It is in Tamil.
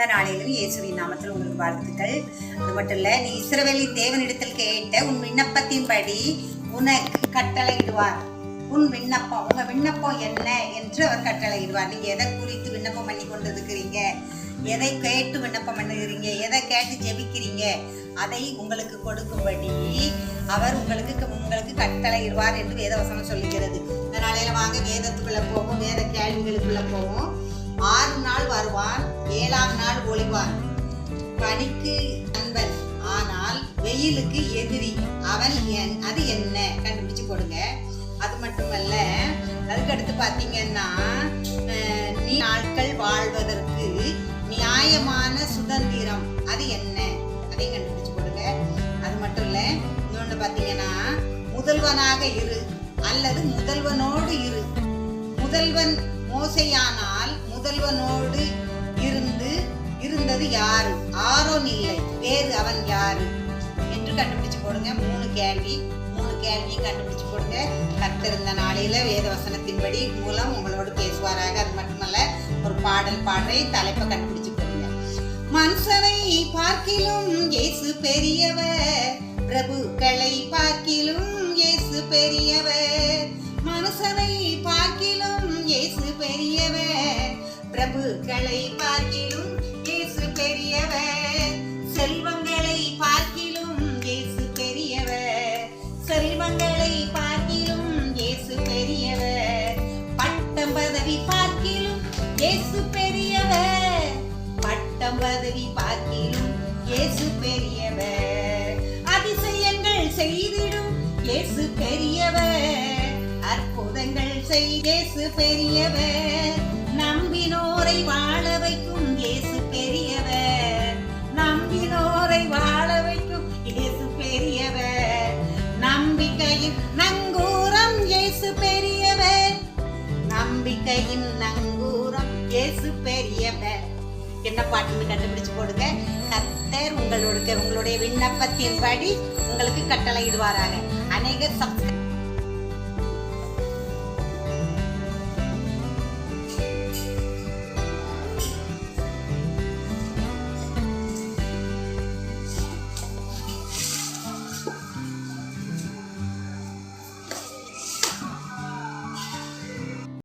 இந்த நாளிலும் இயேசுவின் நாமத்தில் உங்களுக்கு வாழ்த்துக்கள். அது மட்டும் இல்ல, நீ இஸ்ரவேலின் தேவனிடத்தில் கேட்ட உன் விண்ணப்பத்தின்படி உனக்கு கட்டளையிடுவார். உன் விண்ணப்பம், உங்க விண்ணப்பம் என்ன என்று அவர் கட்டளையிடுவார். நீங்க எதை குறித்து விண்ணப்பம் பண்ணி கொண்டு இருக்கிறீங்க, எதை கேட்டு விண்ணப்பம் பண்ணுகிறீங்க, எதை கேட்டு ஜெபிக்கிறீங்க, அதை உங்களுக்கு கொடுக்கும்படி அவர் உங்களுக்கு கட்டளையிடுவார் என்று வேதவசனம் சொல்லுகிறது. இந்த நாளையில வாங்க வேதத்துக்குள்ள போவோம், வேத கேள்விகளுக்குள்ள போவோம். 6 நாள் வருவான், 7ஆம் நாள் ஒளிவான். பனிக்கு நண்பன், ஆனால் வெயிலுக்கு எதிரி. அவன் அது என்ன கண்டுபிடிச்சு கொடுங்க. அது மட்டுமல்ல, அதுக்கு அடுத்து பார்த்தீங்கன்னா, நீ நாட்கள் வாழ்வதற்கு நியாயமான சுதந்திரம் அது என்ன, அதையும் கண்டுபிடிச்சு கொடுங்க. அது மட்டும் இல்ல, இன்னொன்று பார்த்தீங்கன்னா, முதல்வனாக இரு அல்லது முதல்வனோடு இரு. முதல்வன் மோசையானால் முதல்வனோடு இருந்தது யாரு? ஆரோன் இல்லை, வேறு அவன் யாரு என்று கண்டுபிடிச்சு போடுங்க. 3 கேள்வியும் கண்டுபிடிச்சு போடுங்க. கர்த்தர் இந்த நாளையில வேத வசனத்தின்படி மூலம் உங்களோடு பேசுவாராக. அது மட்டுமல்ல, ஒரு பாடல் பாடுறேன், தலைப்பை கண்டுபிடிச்சு போடுங்க. மனுஷனை பார்க்கிலும் இயேசு பெரியவர், பிரபுக்களை பார்க்கிலும் இயேசு பெரியவர். மனுஷனை பார்க்கிலும் இயேசு பெரியவர், பிரபுக்களை பார்க்கிலும் இயேசு பெரியவர். செல்வங்களை பார்க்கிலும் இயேசு பெரியவர், செல்வங்களை பார்க்கிலும் இயேசு பெரியவர். பட்டம் பதவி பார்க்கிலும் இயேசு பெரியவர், பட்டம் பதவி பார்க்கிலும் இயேசு பெரியவர். அதிசயங்கள் செய்திடும் இயேசு பெரியவர், அற்புதங்கள் செய் இயேசு பெரியவர். நம்பினோரை வாழ வைக்கும் இயேசு பெரியவர், நம்பினோரை வாழ வைக்கும் இயேசு பெரியவர். நம்பிக்கையின் நங்கூரம் இயேசு பெரியவர், நம்பிக்கையின் நங்கூரம் இயேசு பெரியவர். என்ன பாட்டுன்னு கண்டுபிடிச்சு போடுங்க. கர்த்தர் உங்களுடைய விண்ணப்பத்தின்படி உங்களுக்கு கட்டளையிடுவாராக. அநேகர்